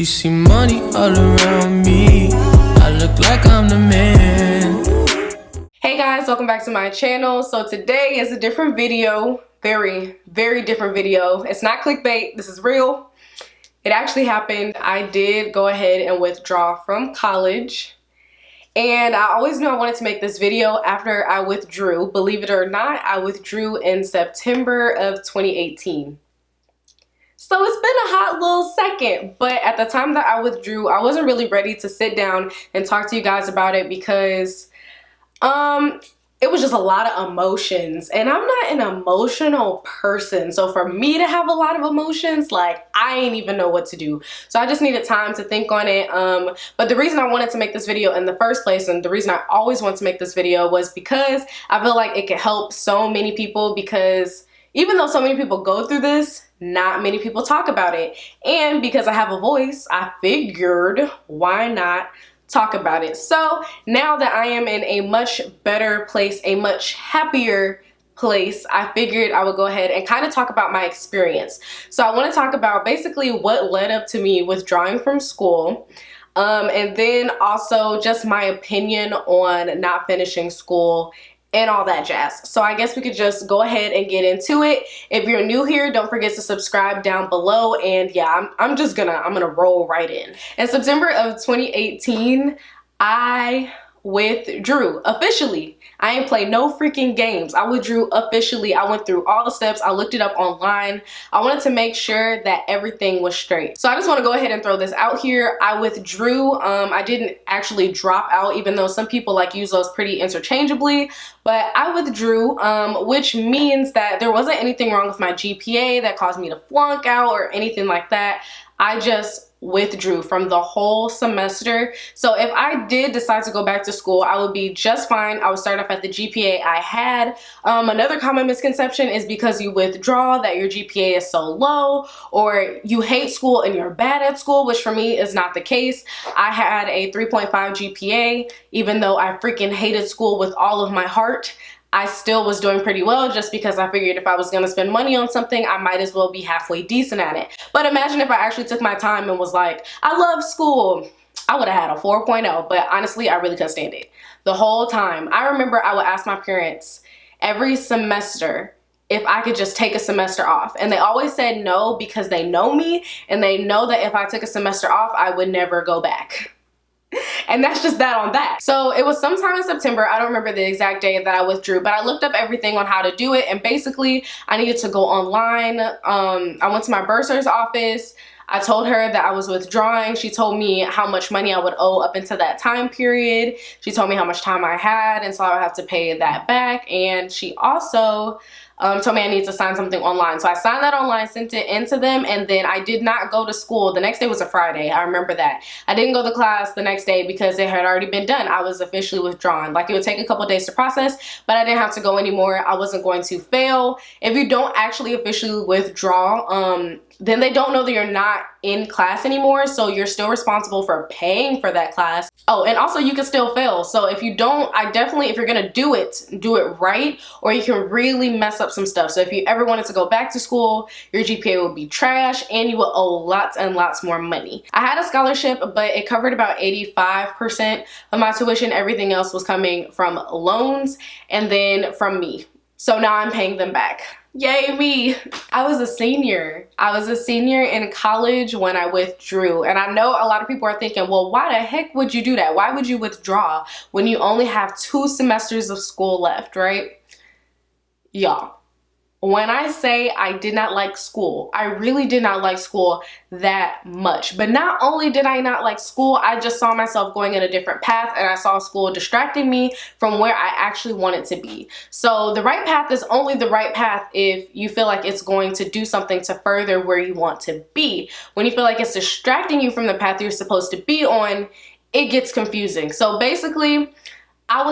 You see money all around me. I look like I'm the man. Hey guys, welcome back to my channel. So today is a different video. Very different video. It's not clickbait. This is real. It actually happened. I did go ahead and withdraw from college. And I always knew I wanted to make this video after I withdrew. Believe it or not, I withdrew in September of 2018. So it's been a hot little second, but at the time that I withdrew, I wasn't really ready to sit down and talk to you guys about it because it was just a lot of emotions, and I'm not an emotional person. So for me to have a lot of emotions, like, I ain't even know what to do. So I just needed time to think on it. But the reason I wanted to make this video in the first place, and the reason I always want to make this video, was because I feel like it could help so many people, because even though so many people go through this, not many people talk about it. And because I have a voice, I figured, why not talk about it? So now that I am in a much better place, a much happier place, I figured I would go ahead and kind of talk about my experience. So I want to talk about basically what led up to me withdrawing from school. And then also just my opinion on not finishing school and all that jazz. So I guess we could just go ahead and get into it. If you're new here, don't forget to subscribe down below. And yeah, I'm gonna roll right in. In September of 2018, I withdrew officially. I ain't played no freaking games. I withdrew officially. I went through all the steps. I looked it up online. I wanted to make sure that everything was straight. So I just want to go ahead and throw this out here. I withdrew. I didn't actually drop out, even though some people like use those pretty interchangeably. But I withdrew, which means that there wasn't anything wrong with my GPA that caused me to flunk out or anything like that. I just withdrew from the whole semester. So if I did decide to go back to school, I would be just fine. I would start off at the GPA I had. Another common misconception is because you withdraw that your GPA is so low, or you hate school and you're bad at school, which for me is not the case. I had a 3.5 GPA, even though I freaking hated school with all of my heart. I still was doing pretty well, just because I figured if I was going to spend money on something, I might as well be halfway decent at it. But imagine if I actually took my time and was like, I love school. I would have had a 4.0, but honestly, I really couldn't stand it. The whole time. I remember I would ask my parents every semester if I could just take a semester off. And they always said no, because they know me and they know that if I took a semester off, I would never go back. And that's just that on that. So it was sometime in September. I don't remember the exact day that I withdrew, but I looked up everything on how to do it. And basically I needed to go online. I went to my bursar's office. I told her that I was withdrawing. She told me how much money I would owe up until that time period. She told me how much time I had, and so I would have to pay that back. And she also told me I need to sign something online. So I signed that online, sent it into them, and then I did not go to school. The next day was a Friday. I remember that. I didn't go to class the next day because it had already been done. I was officially withdrawn. Like, it would take a couple days to process, but I didn't have to go anymore. I wasn't going to fail. If you don't actually officially withdraw, then they don't know that you're not in class anymore, so you're still responsible for paying for that class. Oh, and also you can still fail. So if you don't, if you're gonna do it right, or you can really mess up some stuff. So if you ever wanted to go back to school, your GPA would be trash and you will owe lots and lots more money. I had a scholarship, but it covered about 85% of my tuition. Everything else was coming from loans and then from me. So now I'm paying them back. Yay me. I was a senior. I was a senior in college when I withdrew. And I know a lot of people are thinking, well, why the heck would you do that? Why would you withdraw when you only have 2 semesters of school left, right? Y'all, when I say I did not like school, I really did not like school that much. But not only did I not like school, I just saw myself going in a different path, and I saw school distracting me from where I actually wanted to be. So the right path is only the right path if you feel like it's going to do something to further where you want to be. When you feel like it's distracting you from the path you're supposed to be on, it gets confusing. So basically, I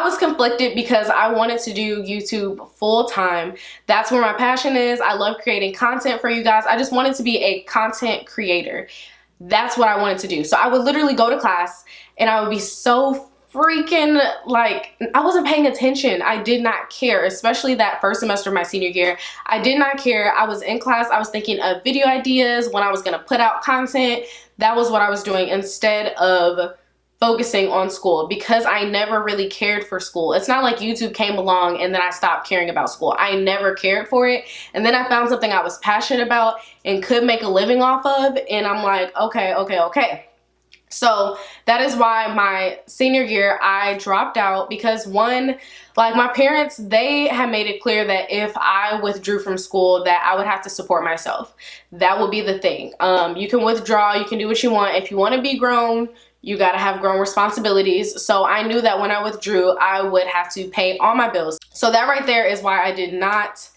was conflicted because I wanted to do YouTube full time. That's where my passion is. I love creating content for you guys. I just wanted to be a content creator. That's what I wanted to do. So I would literally go to class and I would be so freaking, like, I wasn't paying attention. I did not care, especially that first semester of my senior year. I did not care. I was in class. I was thinking of video ideas, when I was going to put out content. That was what I was doing instead of focusing on school, because I never really cared for school. It's not like YouTube came along and then I stopped caring about school. I never cared for it. And then I found something I was passionate about and could make a living off of. And I'm like, okay. So that is why my senior year I dropped out, because one, like, my parents, they had made it clear that if I withdrew from school that I would have to support myself. That will be the thing. You can withdraw, you can do what you want. If you want to be grown, you got to have grown responsibilities. So I knew that when I withdrew, I would have to pay all my bills. So that right there is why I did not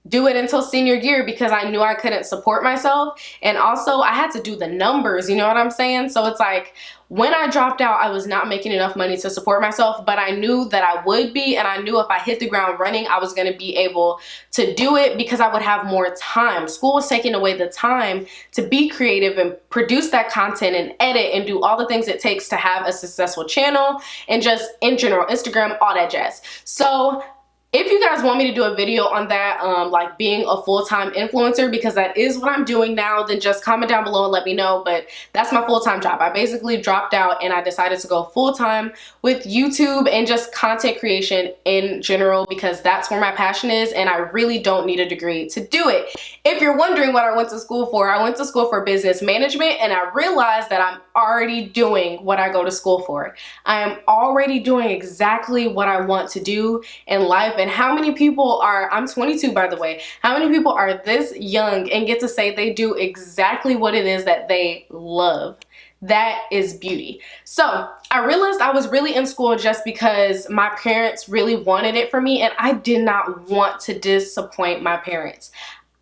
do it until senior year, because I knew I couldn't support myself. And also I had to do the numbers, you know what I'm saying? So it's like, when I dropped out, I was not making enough money to support myself, but I knew that I would be, and I knew if I hit the ground running, I was going to be able to do it because I would have more time. School was taking away the time to be creative and produce that content and edit and do all the things it takes to have a successful channel and just in general, Instagram, all that jazz. So if you guys want me to do a video on that, like being a full-time influencer, because that is what I'm doing now, then just comment down below and let me know. But that's my full-time job. I basically dropped out and I decided to go full-time with YouTube and just content creation in general, because that's where my passion is and I really don't need a degree to do it. If you're wondering what I went to school for, I went to school for business management, and I realized that I'm already doing what I go to school for. I am already doing exactly what I want to do in life. And how many people are, I'm 22 by the way, how many people are this young and get to say they do exactly what it is that they love? That is beauty. So I realized I was really in school just because my parents really wanted it for me, and I did not want to disappoint my parents.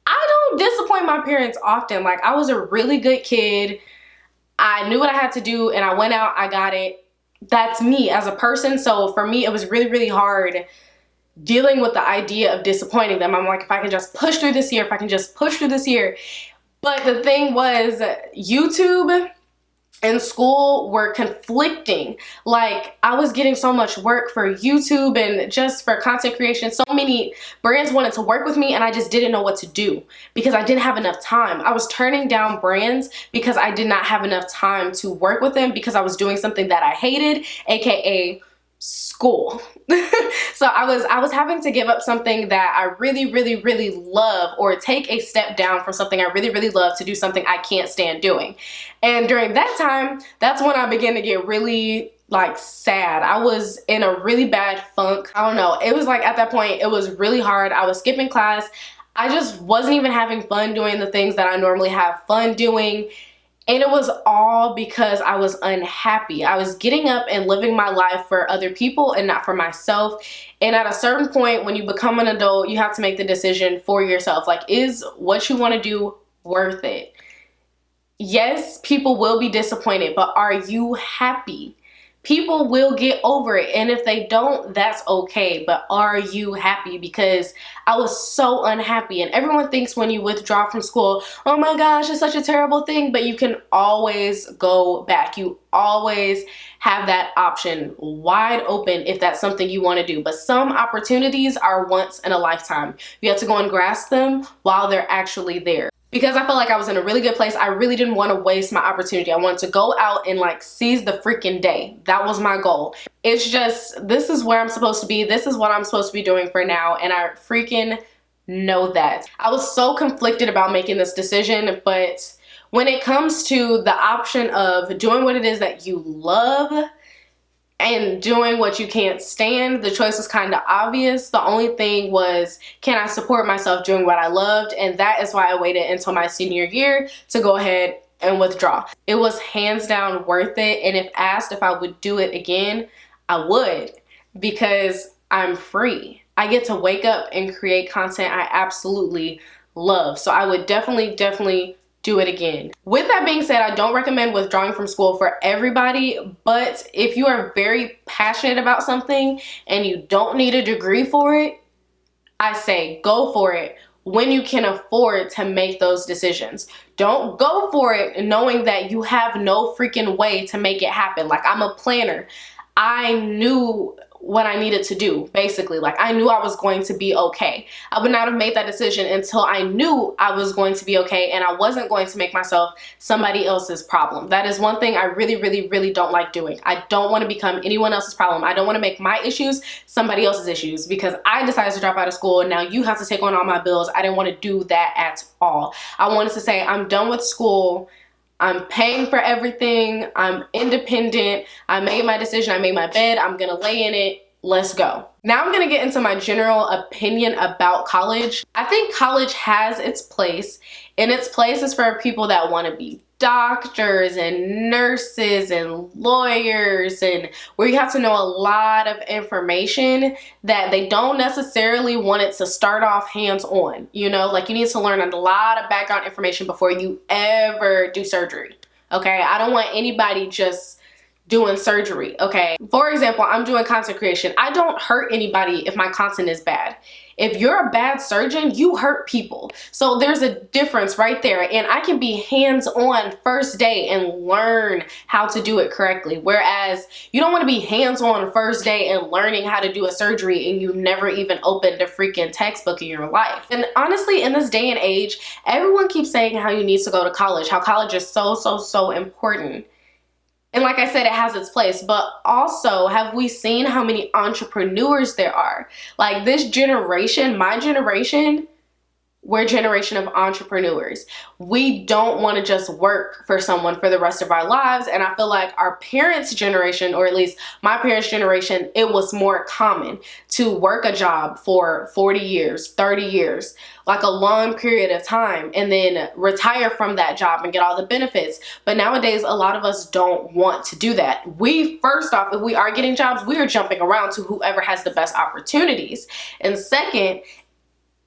I don't disappoint my parents often. Like, I was a really good kid. I knew what I had to do and I went out, I got it. That's me as a person. So for me, it was really, really hard dealing with the idea of disappointing them. I'm like, if I can just push through this year, if I can just push through this year. But the thing was, YouTube and school were conflicting. Like, I was getting so much work for YouTube and just for content creation. So many brands wanted to work with me and I just didn't know what to do because I didn't have enough time. I was turning down brands because I did not have enough time to work with them, because I was doing something that I hated, aka school. So I was having to give up something that I really, really, really love, or take a step down from something I really, really love to do something I can't stand doing. And during that time, that's when I began to get really, like, sad. I was in a really bad funk. I don't know. It was like, at that point, it was really hard. I was skipping class. I just wasn't even having fun doing the things that I normally have fun doing. And it was all because I was unhappy. I was getting up and living my life for other people and not for myself. And at a certain point, when you become an adult, you have to make the decision for yourself. Like, is what you want to do worth it? Yes, people will be disappointed, but are you happy? People will get over it, and if they don't, that's okay, but are you happy? Because I was so unhappy, and everyone thinks when you withdraw from school, oh my gosh, it's such a terrible thing, but you can always go back. You always have that option wide open if that's something you want to do. But some opportunities are once in a lifetime. You have to go and grasp them while they're actually there. Because I felt like I was in a really good place, I really didn't want to waste my opportunity. I wanted to go out and, like, seize the freaking day. That was my goal. It's just, this is where I'm supposed to be. This is what I'm supposed to be doing for now. And I freaking know that. I was so conflicted about making this decision, but when it comes to the option of doing what it is that you love and doing what you can't stand, the choice was kind of obvious. The only thing was, can I support myself doing what I loved? And that is why I waited until my senior year to go ahead and withdraw. It was hands down worth it. And if asked if I would do it again, I would, because I'm free. I get to wake up and create content I absolutely love. So I would definitely do it again. With that being said, I don't recommend withdrawing from school for everybody, but if you are very passionate about something and you don't need a degree for it, I say go for it when you can afford to make those decisions. Don't go for it knowing that you have no freaking way to make it happen. Like, I'm a planner. I knew what I needed to do, basically. Like, I knew I was going to be okay. I would not have made that decision until I knew I was going to be okay and I wasn't going to make myself somebody else's problem. That is one thing I really, really, really don't like doing. I don't want to become anyone else's problem. I don't want to make my issues somebody else's issues because I decided to drop out of school and now you have to take on all my bills. I didn't want to do that at all. I wanted to say, I'm done with school. I'm paying for everything. I'm independent. I made my decision. I made my bed. I'm gonna lay in it. Let's go. Now I'm gonna get into my general opinion about college. I think college has its place, and its place is for people that want to be doctors and nurses and lawyers, and where you have to know a lot of information that they don't necessarily want it to start off hands-on. You know, like you need to learn a lot of background information before you ever do surgery. Okay, I don't want anybody just doing surgery. Okay, for example, I'm doing content creation. I don't hurt anybody if my content is bad. If you're a bad surgeon, you hurt people. So there's a difference right there. And I can be hands-on first day and learn how to do it correctly. Whereas you don't want to be hands-on first day and learning how to do a surgery and you never even opened a freaking textbook in your life. And honestly, in this day and age, everyone keeps saying how you need to go to college, how college is so important. And like I said, it has its place, but also have we seen how many entrepreneurs there are? Like this generation, my generation, we're a generation of entrepreneurs. We don't want to just work for someone for the rest of our lives. And I feel like our parents' generation, or at least my parents' generation, it was more common to work a job for 40 years, 30 years, like a long period of time, and then retire from that job and get all the benefits. But nowadays, a lot of us don't want to do that. We, first off, if we are getting jobs, we are jumping around to whoever has the best opportunities. And second,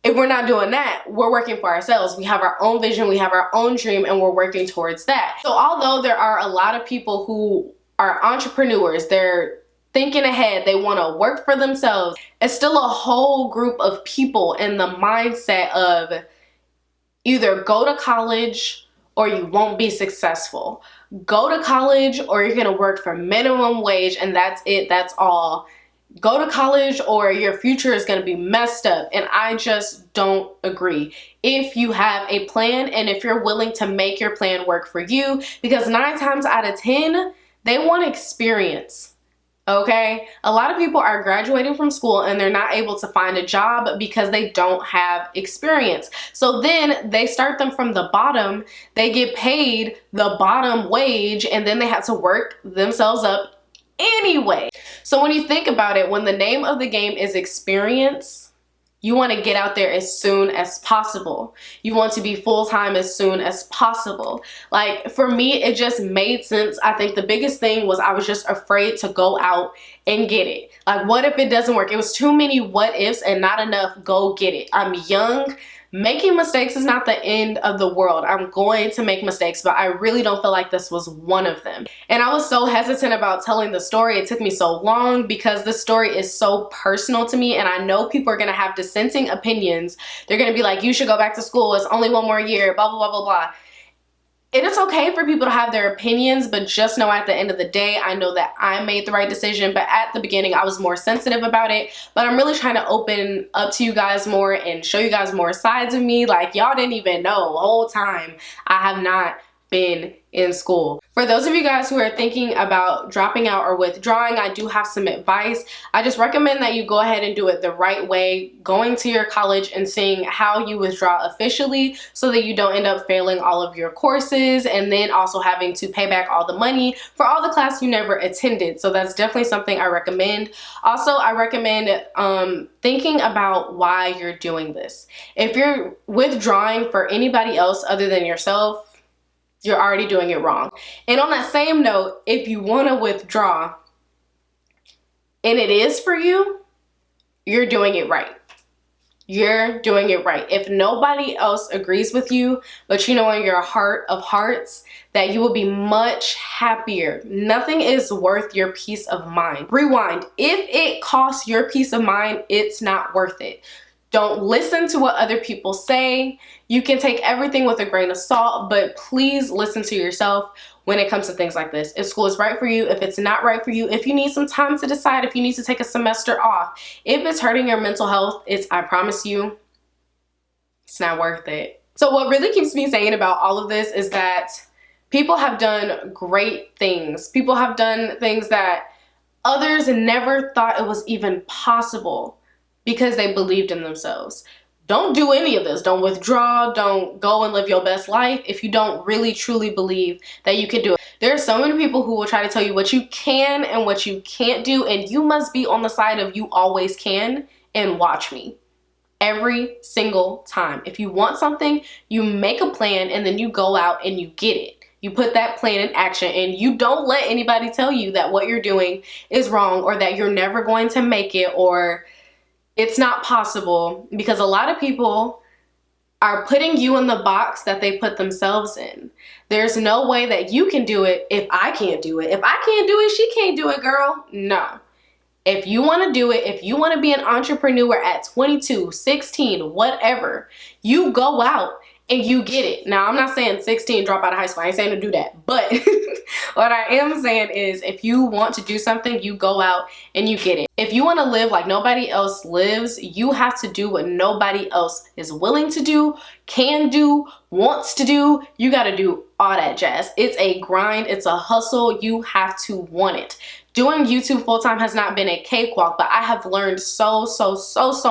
if we're not doing that, we're working for ourselves. We have our own vision, we have our own dream, and we're working towards that. So although there are a lot of people who are entrepreneurs, they're thinking ahead, they want to work for themselves, it's still a whole group of people in the mindset of either go to college or you won't be successful. Go to college or you're going to work for minimum wage and that's it, that's all. Go to college or your future is going to be messed up, and I just don't agree. If you have a plan and if you're willing to make your plan work for you, because 9 times out of 10, they want experience. Okay, a lot of people are graduating from school and they're not able to find a job because they don't have experience. So then they start them from the bottom, they get paid the bottom wage, and then they have to work themselves up anyway. So when you think about it, when the name of the game is experience, you want to get out there as soon as possible. You want to be full-time as soon as possible. Like for me, it just made sense. I think the biggest thing was I was just afraid to go out and get it. Like, what if it doesn't work? It was too many what ifs and not enough go get it. I'm young. Making mistakes is not the end of the world. I'm going to make mistakes, but I really don't feel like this was one of them. And I was so hesitant about telling the story. It took me so long because the story is so personal to me, and I know people are going to have dissenting opinions. They're going to be like, you should go back to school. It's only 1 more year, blah, blah, blah, blah, blah. And it's okay for people to have their opinions, but just know at the end of the day, I know that I made the right decision. But at the beginning, I was more sensitive about it. But I'm really trying to open up to you guys more and show you guys more sides of me. Like, y'all didn't even know the whole time I have not been in school. For those of you guys who are thinking about dropping out or withdrawing, I do have some advice. I just recommend that you go ahead and do it the right way, going to your college and seeing how you withdraw officially so that you don't end up failing all of your courses and then also having to pay back all the money for all the class you never attended. So that's definitely something I recommend. Also, I recommend thinking about why you're doing this. If you're withdrawing for anybody else other than yourself, you're already doing it wrong. And on that same note, if you want to withdraw and it is for you, you're doing it right. You're doing it right. If nobody else agrees with you, but you know in your heart of hearts that you will be much happier. Nothing is worth your peace of mind. Rewind. If it costs your peace of mind, it's not worth it. Don't listen to what other people say. You can take everything with a grain of salt, but please listen to yourself when it comes to things like this. If school is right for you, if it's not right for you, if you need some time to decide, if you need to take a semester off, if it's hurting your mental health, I promise you, it's not worth it. So what really keeps me sane about all of this is that people have done great things. People have done things that others never thought it was even possible because they believed in themselves. Don't do any of this. Don't withdraw. Don't go and live your best life if you don't really truly believe that you can do it. There are so many people who will try to tell you what you can and what you can't do, and you must be on the side of you always can, and watch me. Every single time. If you want something, you make a plan and then you go out and you get it. You put that plan in action, and you don't let anybody tell you that what you're doing is wrong or that you're never going to make it or it's not possible, because a lot of people are putting you in the box that they put themselves in. There's no way that you can do it if I can't do it. If I can't do it, she can't do it, girl. No. If you want to do it, if you want to be an entrepreneur at 22, 16, whatever, you go out and you get it. Now, I'm not saying 16, drop out of high school. I ain't saying to do that. But what I am saying is if you want to do something, you go out and you get it. If you want to live like nobody else lives, you have to do what nobody else is willing to do, can do, wants to do. You got to do all that jazz. It's a grind. It's a hustle. You have to want it. Doing YouTube full-time has not been a cakewalk, but I have learned so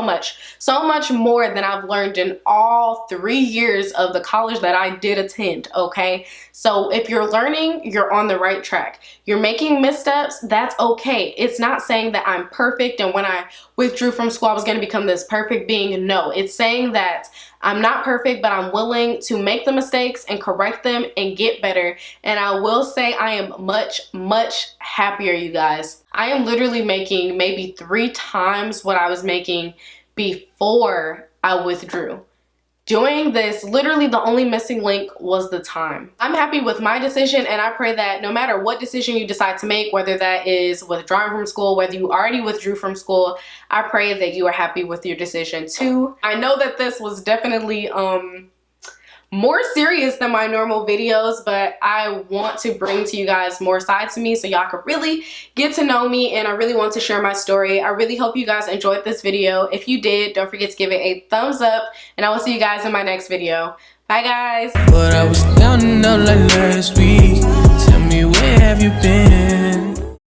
much more than I've learned in all 3 years of the college that I did attend, okay? So if you're learning, you're on the right track. You're making missteps, that's okay. It's not saying that I'm perfect and when I withdrew from school, I was gonna become this perfect being. No, it's saying that I'm not perfect, but I'm willing to make the mistakes and correct them and get better. And I will say I am much happier, you guys. I am literally making maybe 3 times what I was making before I withdrew. Doing this, literally the only missing link was the time. I'm happy with my decision, and I pray that no matter what decision you decide to make, whether that is withdrawing from school, whether you already withdrew from school, I pray that you are happy with your decision too. I know that this was definitely more serious than my normal videos, but I want to bring to you guys more sides to me so y'all can really get to know me, and I really want to share my story. I really hope you guys enjoyed this video. If you did, don't forget to give it a thumbs up, and I will see you guys in my next video. Bye guys. But I was counting up like last week. Tell me, where have you been?